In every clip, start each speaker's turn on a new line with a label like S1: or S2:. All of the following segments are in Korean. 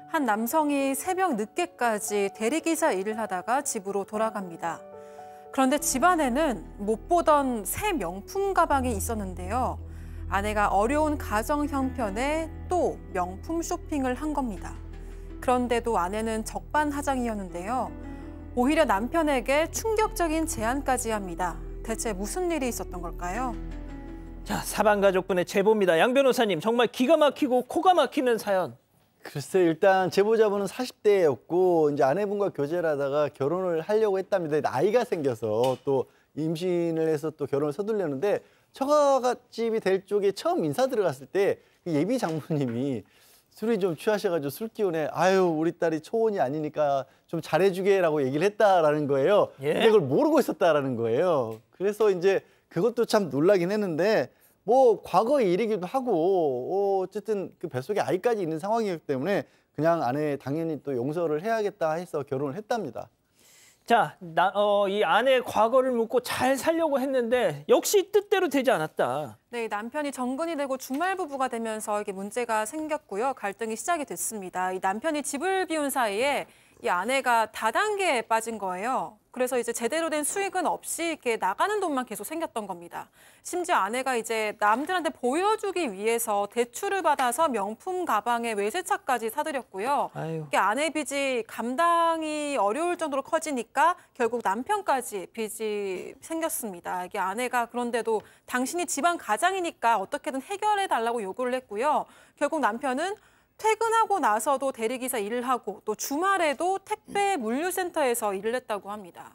S1: 한 남성이 새벽 늦게까지 대리기사 일을 하다가 집으로 돌아갑니다. 그런데 집안에는 못 보던 새 명품 가방이 있었는데요. 아내가 어려운 가정 형편에 또 명품 쇼핑을 한 겁니다. 그런데도 아내는 적반하장이었는데요. 오히려 남편에게 충격적인 제안까지 합니다. 대체 무슨 일이 있었던 걸까요?
S2: 자, 사방가족분의 제보입니다. 양 변호사님, 정말 기가 막히고 코가 막히는 사연.
S3: 글쎄, 일단 제보자분은 40대였고 이제 아내분과 교제를 하다가 결혼을 하려고 했답니다. 아이가 생겨서 또 임신을 해서 또 결혼을 서두르려는데 처가집이 될 쪽에 처음 인사 들어갔을 때 예비 장모님이 술이 좀 취하셔가지고 술 기운에 아유 우리 딸이 초혼이 아니니까 좀 잘해주게라고 얘기를 했다라는 거예요.
S2: 예?
S3: 근데 그걸 모르고 있었다라는 거예요. 그래서 이제 그것도 참 놀라긴 했는데 뭐 과거의 일이기도 하고 어쨌든 그 뱃속에 아이까지 있는 상황이기 때문에 그냥 아내 당연히 또 용서를 해야겠다 해서 결혼을 했답니다.
S2: 자, 이 아내의 과거를 묻고 잘 살려고 했는데 역시 뜻대로 되지 않았다.
S1: 네, 남편이 정근이 되고 주말 부부가 되면서 이게 문제가 생겼고요. 갈등이 시작이 됐습니다. 이 남편이 집을 비운 사이에 이 아내가 다단계에 빠진 거예요. 그래서 이제 제대로 된 수익은 없이 이렇게 나가는 돈만 계속 생겼던 겁니다. 심지어 아내가 이제 남들한테 보여주기 위해서 대출을 받아서 명품 가방에 외제차까지 사들였고요. 이게 아내 빚이 감당이 어려울 정도로 커지니까 결국 남편까지 빚이 생겼습니다. 이게 아내가 그런데도 당신이 집안 가장이니까 어떻게든 해결해 달라고 요구를 했고요. 결국 남편은 퇴근하고 나서도 대리기사 일을 하고 또 주말에도 택배 물류센터에서 일을 했다고 합니다.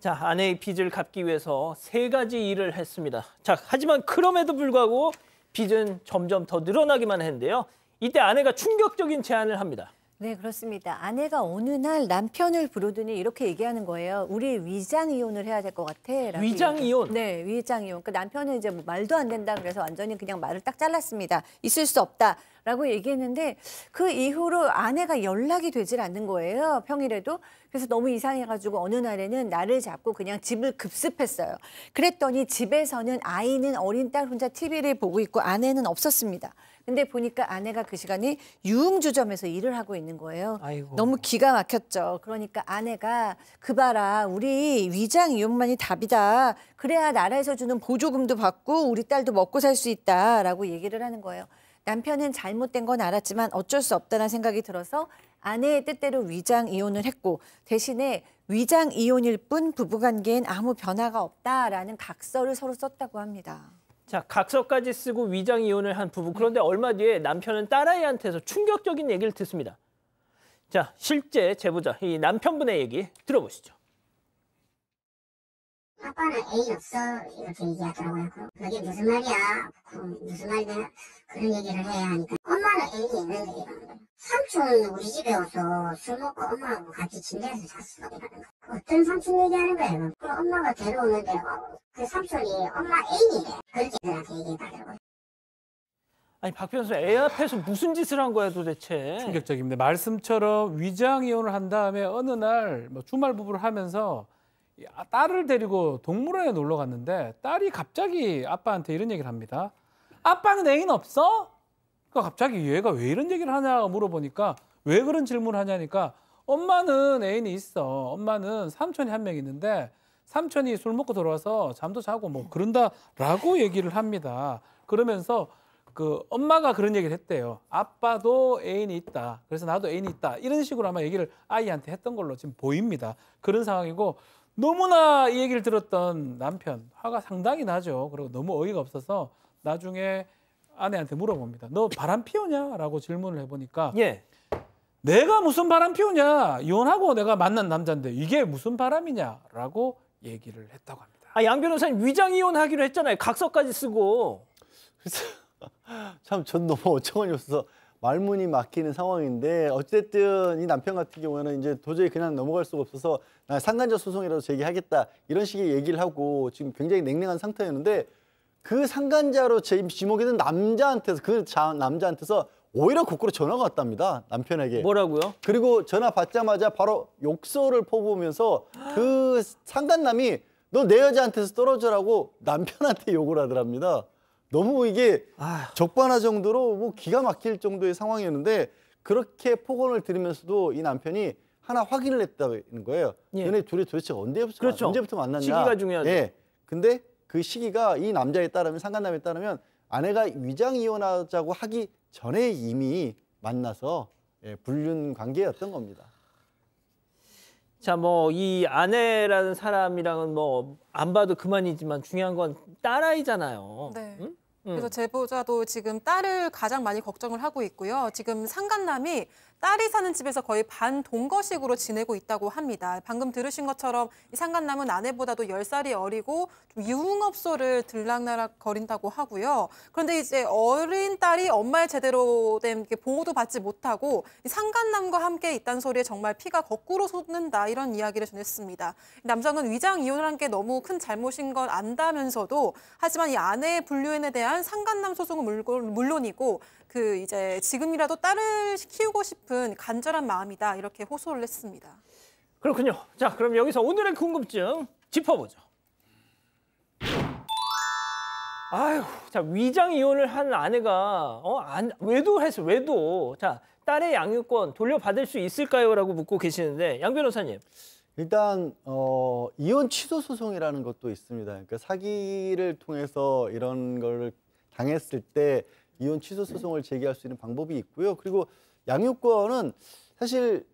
S2: 자, 아내의 빚을 갚기 위해서 3가지 일을 했습니다. 자, 하지만 그럼에도 불구하고 빚은 점점 더 늘어나기만 했는데요. 이때 아내가 충격적인 제안을 합니다.
S4: 네, 그렇습니다. 아내가 어느 날 남편을 부르더니 이렇게 얘기하는 거예요. 우리 위장 이혼을 해야 될 것 같아.
S2: 위장 이혼?
S4: 네, 위장 이혼. 그러니까 남편은 이제 뭐 말도 안 된다 그래서 완전히 그냥 말을 딱 잘랐습니다. 있을 수 없다라고 얘기했는데 그 이후로 아내가 연락이 되질 않는 거예요. 평일에도. 그래서 너무 이상해가지고 어느 날에는 나를 잡고 그냥 집을 급습했어요. 그랬더니 집에서는 아이는 어린 딸 혼자 TV를 보고 있고 아내는 없었습니다. 근데 보니까 아내가 그 시간에 유흥주점에서 일을 하고 있는 거예요.
S2: 아이고.
S4: 너무 기가 막혔죠. 그러니까 아내가 그 봐라 우리 위장 이혼만이 답이다. 그래야 나라에서 주는 보조금도 받고 우리 딸도 먹고 살 수 있다라고 얘기를 하는 거예요. 남편은 잘못된 건 알았지만 어쩔 수 없다는 생각이 들어서 아내의 뜻대로 위장 이혼을 했고 대신에 위장 이혼일 뿐 부부관계엔 아무 변화가 없다라는 각서를 서로 썼다고 합니다.
S2: 자, 각서까지 쓰고 위장 이혼을 한 부부. 그런데 얼마 뒤에 남편은 딸아이한테서 충격적인 얘기를 듣습니다. 자, 실제 제보자 이 남편분의 얘기 들어보시죠.
S5: 아빠는 애인 없어 이렇게 얘기하더라고요. 그게 무슨 말이야? 무슨 말이냐? 그런 얘기를 해야 하니까 엄마는 애인이 있는데 이러는 거예요. 삼촌 우리 집에 와서 술 먹고 엄마하고 같이 침대에서 잤어 이러는 거예요. 어떤 삼촌 얘기하는 거예요? 그 엄마가 데려오는데 그 삼촌이 엄마 애인이래. 그렇게 애들한테 얘기해달라고요.
S2: 아니, 박 변호사 애 앞에서 무슨 짓을 한 거야 도대체?
S6: 충격적입니다. 말씀처럼 위장 이혼을 한 다음에 어느 날 뭐 주말 부부를 하면서 딸을 데리고 동물원에 놀러 갔는데 딸이 갑자기 아빠한테 이런 얘기를 합니다. 아빠는 애인 없어? 그러니까 갑자기 얘가 왜 이런 얘기를 하냐 물어보니까 왜 그런 질문을 하냐니까 엄마는 애인이 있어. 엄마는 삼촌이 한 명 있는데 삼촌이 술 먹고 들어와서 잠도 자고 뭐 그런다라고 얘기를 합니다. 그러면서 그 엄마가 그런 얘기를 했대요. 아빠도 애인이 있다. 그래서 나도 애인이 있다. 이런 식으로 아마 얘기를 아이한테 했던 걸로 지금 보입니다. 그런 상황이고 너무나 이 얘기를 들었던 남편 화가 상당히 나죠. 그리고 너무 어이가 없어서 나중에 아내한테 물어봅니다. 너 바람 피우냐? 라고 질문을 해보니까
S2: 예.
S6: 내가 무슨 바람 피우냐? 이혼하고 내가 만난 남자인데 이게 무슨 바람이냐? 라고 얘기를 했다고 합니다.
S2: 아, 양 변호사님 위장 이혼하기로 했잖아요. 각서까지 쓰고.
S3: 그래서 참 전 너무 어처구니 없어서 말문이 막히는 상황인데 어쨌든 이 남편 같은 경우에는 이제 도저히 그냥 넘어갈 수가 없어서 나 상간자 소송이라도 제기하겠다 이런 식의 얘기를 하고 지금 굉장히 냉랭한 상태였는데 그 상간자로 지목이 된 남자한테서 남자한테서 오히려 거꾸로 전화가 왔답니다. 남편에게.
S2: 뭐라고요?
S3: 그리고 전화 받자마자 바로 욕설을 퍼부으면서 그 상간남이 너 내 여자한테서 떨어져라고 남편한테 욕을 하더랍니다. 너무 이게 적반하 정도로 뭐 기가 막힐 정도의 상황이었는데 그렇게 폭언을 들으면서도 이 남편이 하나 확인을 했다는 거예요.
S2: 예.
S3: 너네 둘이 도대체
S2: 그렇죠.
S3: 언제부터 만났냐.
S2: 시기가 중요하죠.
S3: 예. 근데 그 시기가 이 남자에 따르면 상간남에 따르면 아내가 위장 이혼하자고 하기 전에 이미 만나서 불륜 관계였던 겁니다.
S2: 자, 뭐 이 아내라는 사람이랑은 뭐 안 봐도 그만이지만 중요한 건 딸아이잖아요.
S1: 네.
S2: 응?
S1: 그래서 제보자도 지금 딸을 가장 많이 걱정을 하고 있고요. 지금 상간남이 딸이 사는 집에서 거의 반동거식으로 지내고 있다고 합니다. 방금 들으신 것처럼 이 상간남은 아내보다도 10살이 어리고 좀 유흥업소를 들락날락 거린다고 하고요. 그런데 이제 어린 딸이 엄마의 제대로 된 보호도 받지 못하고 이 상간남과 함께 있다는 소리에 정말 피가 거꾸로 솟는다 이런 이야기를 전했습니다. 남성은 위장 이혼을 한 게 너무 큰 잘못인 걸 안다면서도 하지만 이 아내의 불륜에 대한 상간남 소송은 물론이고 그 이제 지금이라도 딸을 키우고 싶은 간절한 마음이다 이렇게 호소를 했습니다.
S2: 그렇군요. 자, 그럼 여기서 오늘의 궁금증 짚어보죠. 아유, 자, 위장 이혼을 한 아내가 외도. 자, 딸의 양육권 돌려받을 수 있을까요?라고 묻고 계시는데 양 변호사님.
S3: 일단 이혼 취소 소송이라는 것도 있습니다. 그러니까 사기를 통해서 이런 걸 당했을 때 이혼 취소 소송을 제기할 수 있는 방법이 있고요. 그리고 양육권은 사실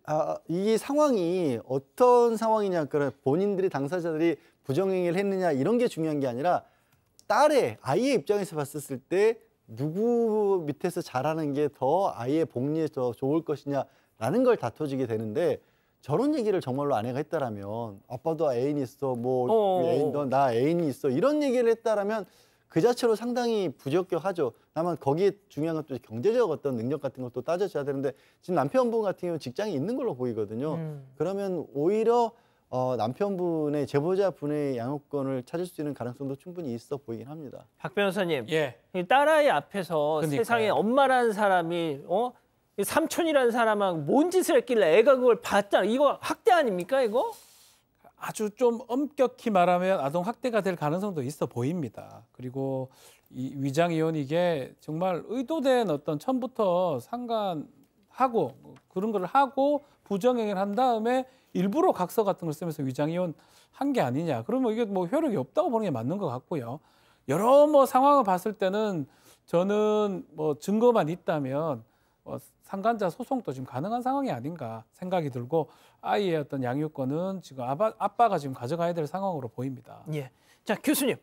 S3: 이 상황이 어떤 상황이냐, 그러니까 본인들이 당사자들이 부정행위를 했느냐 이런 게 중요한 게 아니라 아이의 입장에서 봤을 때 누구 밑에서 자라는 게 더 아이의 복리에 더 좋을 것이냐라는 걸 다퉈지게 되는데 저런 얘기를 정말로 아내가 했다라면 아빠도 애인 있어, 나 애인이 있어 이런 얘기를 했다라면 그 자체로 상당히 부적격하죠. 다만 거기에 중요한 것도 경제적 어떤 능력 같은 것도 따져줘야 되는데 지금 남편분 같은 경우는 직장이 있는 걸로 보이거든요. 그러면 오히려 남편분의 제보자분의 양육권을 찾을 수 있는 가능성도 충분히 있어 보이긴 합니다.
S2: 박 변호사님,
S6: 예.
S2: 이 딸아이 앞에서
S6: 그러니까요.
S2: 세상에 엄마라는 사람이 이 삼촌이라는 사람하고 뭔 짓을 했길래 애가 그걸 봤잖아. 이거 학대 아닙니까 이거?
S6: 아주 좀 엄격히 말하면 아동 학대가 될 가능성도 있어 보입니다. 그리고 이 위장 이혼 이게 정말 의도된 어떤 처음부터 상관하고 그런 걸 하고 부정행위를 한 다음에 일부러 각서 같은 걸 쓰면서 위장 이혼 한 게 아니냐. 그러면 이게 뭐 효력이 없다고 보는 게 맞는 것 같고요. 여러 뭐 상황을 봤을 때는 저는 뭐 증거만 있다면 상간자 소송도 지금 가능한 상황이 아닌가 생각이 들고 아이의 어떤 양육권은 지금 아빠가 지금 가져가야 될 상황으로 보입니다.
S2: 예. 자, 교수님.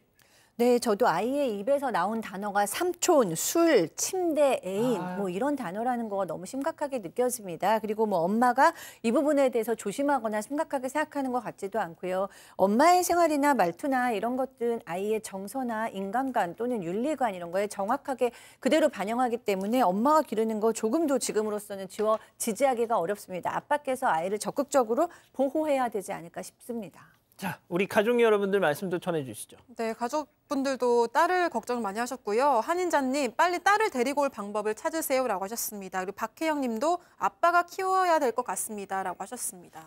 S4: 네, 저도 아이의 입에서 나온 단어가 삼촌, 술, 침대, 애인 뭐 이런 단어라는 거가 너무 심각하게 느껴집니다. 그리고 뭐 엄마가 이 부분에 대해서 조심하거나 심각하게 생각하는 것 같지도 않고요. 엄마의 생활이나 말투나 이런 것들은 아이의 정서나 인간관 또는 윤리관 이런 거에 정확하게 그대로 반영하기 때문에 엄마가 기르는 거 조금도 지금으로서는 지지하기가 어렵습니다. 아빠께서 아이를 적극적으로 보호해야 되지 않을까 싶습니다.
S2: 자, 우리 가족 여러분들 말씀도 전해주시죠.
S1: 네, 가족분들도 딸을 걱정을 많이 하셨고요. 한인자님, 빨리 딸을 데리고 올 방법을 찾으세요라고 하셨습니다. 그리고 박혜영님도 아빠가 키워야 될 것 같습니다라고 하셨습니다.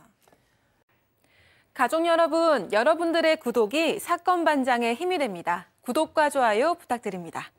S1: 가족 여러분, 여러분들의 구독이 사건 반장의 힘이 됩니다. 구독과 좋아요 부탁드립니다.